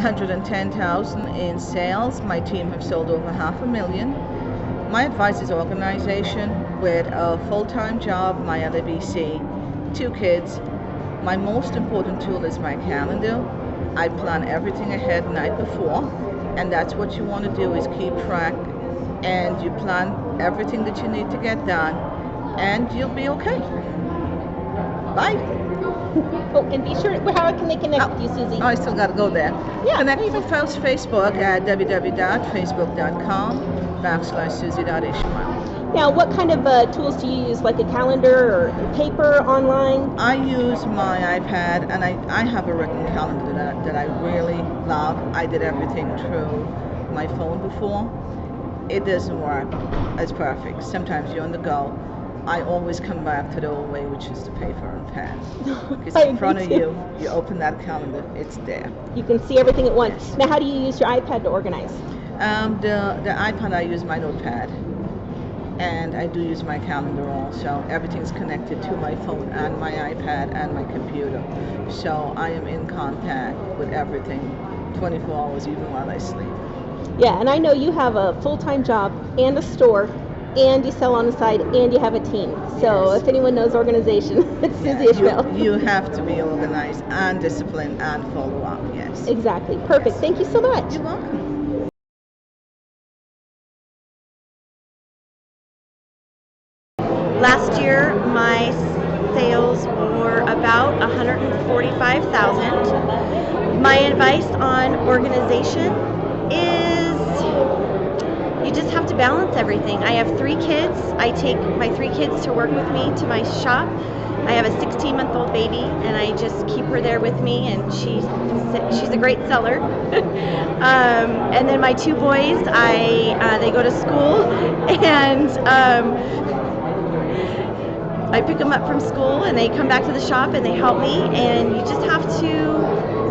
110,000 in sales. My team have sold over 500,000. My advice is organization with a full-time job, my LABC, 2 kids. My most important tool is my calendar. I plan everything ahead night before, and that's what you want to do is keep track, and you plan everything that you need to get done, and you'll be okay. Bye. Oh, and be sure, how can they connect with you, Susie? Oh, I still got to go there. Yeah, Connect there you with Facebook at www.facebook.com/Susie.Ishmael. Now, what kind of tools do you use, like a calendar or paper, online? I use my iPad, and I have a written calendar that I really love. I did everything through my phone before. It doesn't work as perfect. Sometimes you're on the go. I always come back to the old way, which is the paper and pen. Because in front of you, you open that calendar, it's there. You can see everything at once. Now, how do you use your iPad to organize? The iPad, I use my notepad, and I do use my calendar also. Everything's connected to my phone and my iPad and my computer. So I am in contact with everything 24 hours, even while I sleep. Yeah, and I know you have a full-time job and a store, and you sell on the side, and you have a team. So Yes. if anyone knows organization, it's Yeah, Susie Ishmael. you have to be organized and disciplined and follow up, yes. Exactly. Perfect. Thank you so much. You're welcome. Last year, my sales were about 145,000. My advice on organization is you just have to balance everything. I have 3 kids. I take my 3 kids to work with me to my shop. I have a 16-month-old baby, and I just keep her there with me, and she's a great seller. And then my 2 boys, they go to school, and I pick them up from school, and they come back to the shop and they help me, and you just have to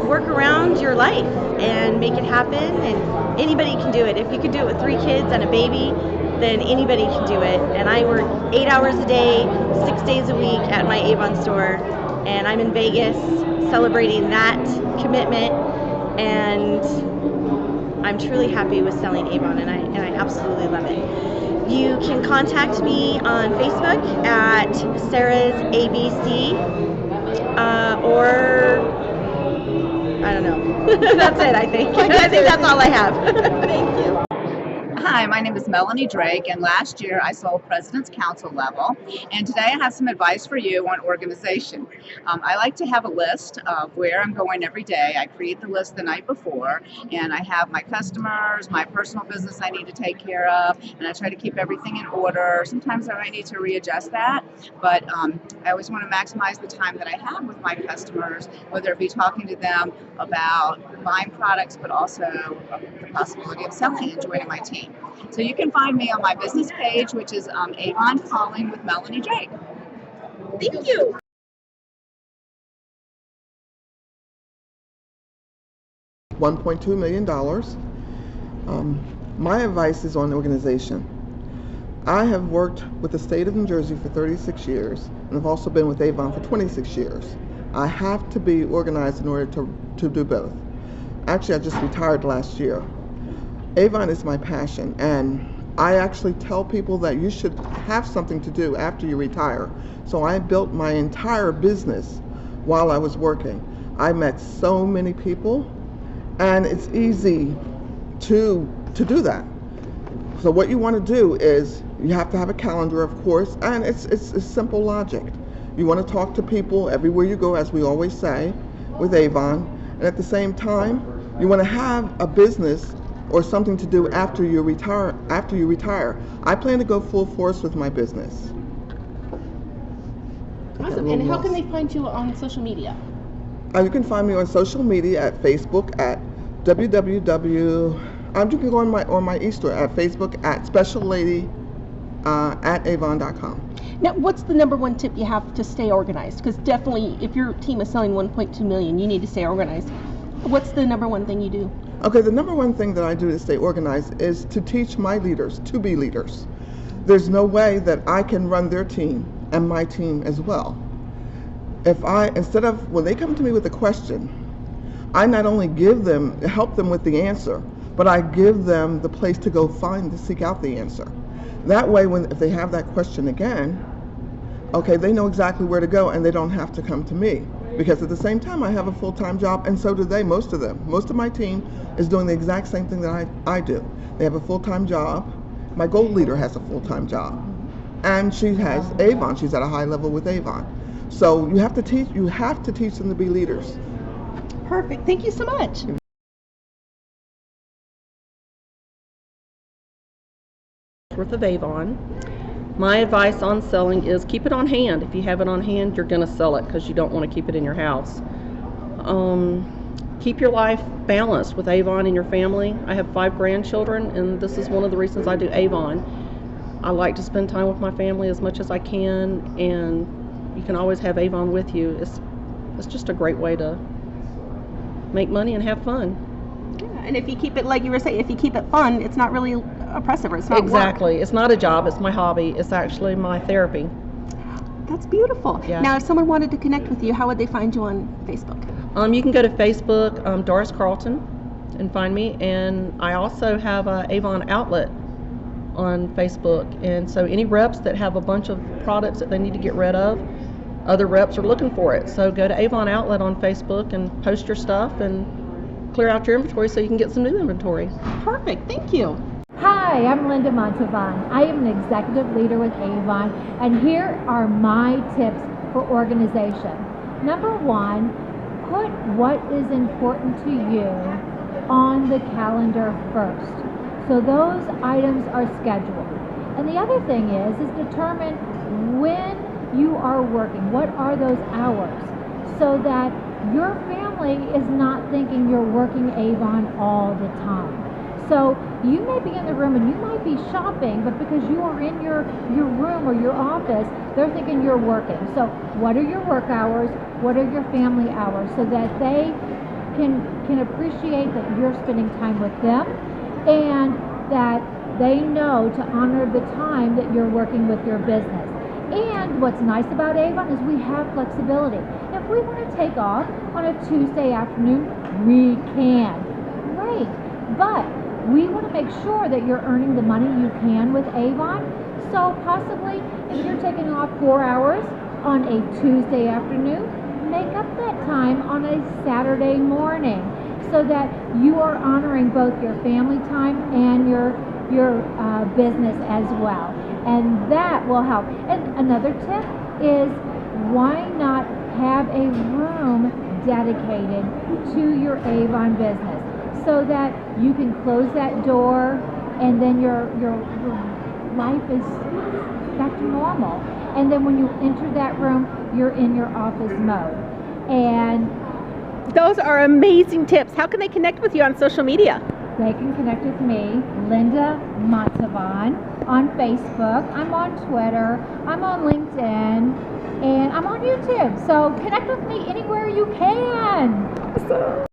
work around your life and make it happen, and anybody can do it. If you can do it with 3 kids and a baby, then anybody can do it. And I work 8 hours a day, 6 days a week at my Avon store, and I'm in Vegas celebrating that commitment, and I'm truly happy with selling Avon, and I absolutely love it. You can contact me on Facebook at Sarah's ABC, or I don't know. That's it, I think. I think that's all I have. Thank you. Hi, my name is Melanie Drake, and last year I sold President's Council level, and today I have some advice for you on organization. I like to have a list of where I'm going every day. I create the list the night before, and I have my customers, my personal business I need to take care of, and I try to keep everything in order. Sometimes I might need to readjust that, but I always want to maximize the time that I have with my customers, whether it be talking to them about buying products, but also the possibility of selling and joining my team. So you can find me on my business page, which is Avon Calling with Melanie Drake. Thank you. $1.2 million. My advice is on organization. I have worked with the state of New Jersey for 36 years, and I've also been with Avon for 26 years. I have to be organized in order to do both. Actually, I just retired last year. Avon is my passion, and I actually tell people that you should have something to do after you retire. So I built my entire business while I was working. I met so many people, and it's easy to do that. So what you want to do is you have to have a calendar, of course, and it's simple logic. You want to talk to people everywhere you go, as we always say with Avon, and at the same time, you want to have a business or something to do after you retire. I plan to go full force with my business. Awesome. And how can they find you on social media? You can find me on social media at Facebook at you can go on my e-store at Facebook at speciallady at avon.com. Now, what's the number one tip you have to stay organized? Because definitely, if your team is selling 1.2 million, you need to stay organized. What's the number one thing you do? Okay, the number one thing that I do to stay organized is to teach my leaders to be leaders. There's no way that I can run their team and my team as well. If instead of, when they come to me with a question, I not only help them with the answer, but I give them the place to go seek out the answer. That way, if they have that question again, okay, they know exactly where to go and they don't have to come to me. Because at the same time, I have a full-time job, and so do they, most of them. Most of my team is doing the exact same thing that I do. They have a full-time job. My gold leader has a full-time job. And she has Avon. She's at a high level with Avon. So you have to teach them to be leaders. Perfect. Thank you so much. Worth of Avon. My advice on selling is keep it on hand. If you have it on hand, you're going to sell it because you don't want to keep it in your house. Keep your life balanced with Avon and your family. I have 5 grandchildren, and this is one of the reasons I do Avon. I like to spend time with my family as much as I can, and you can always have Avon with you. It's just a great way to make money and have fun. Yeah, and if you keep it, like you were saying, if you keep it fun, it's not really oppressive, or it's not Exactly. work. It's not a job, it's my hobby. It's actually my therapy. That's beautiful. Yeah. Now, if someone wanted to connect with you, how would they find you on Facebook? You can go to Facebook, Doris Carlton, and find me. And I also have a Avon outlet on Facebook. And so any reps that have a bunch of products that they need to get rid of, other reps are looking for it. So go to Avon Outlet on Facebook and post your stuff and clear out your inventory so you can get some new inventory. Perfect. Thank you. Hi, I'm Linda Montavon. I am an executive leader with Avon, and here are my tips for organization. Number 1, put what is important to you on the calendar first. So those items are scheduled. And the other thing is determine when you are working. What are those hours? So that your family is not thinking you're working Avon all the time. So you may be in the room and you might be shopping, but because you are in your room or your office, they're thinking you're working. So what are your work hours? What are your family hours? So that they can appreciate that you're spending time with them, and that they know to honor the time that you're working with your business. And what's nice about Avon is we have flexibility. If we want to take off on a Tuesday afternoon, we can. Great. But we want to make sure that you're earning the money you can with Avon. So possibly if you're taking off 4 hours on a Tuesday afternoon, make up that time on a Saturday morning so that you are honoring both your family time and your business as well. And that will help. And another tip is, why not have a room dedicated to your Avon business so that you can close that door and then your life is back to normal. And then when you enter that room, you're in your office mode. And Those are amazing tips. How can they connect with you on social media? they can connect with me, Linda Montavon, on Facebook. I'm on Twitter. I'm on LinkedIn. And I'm on YouTube. So connect with me anywhere you can.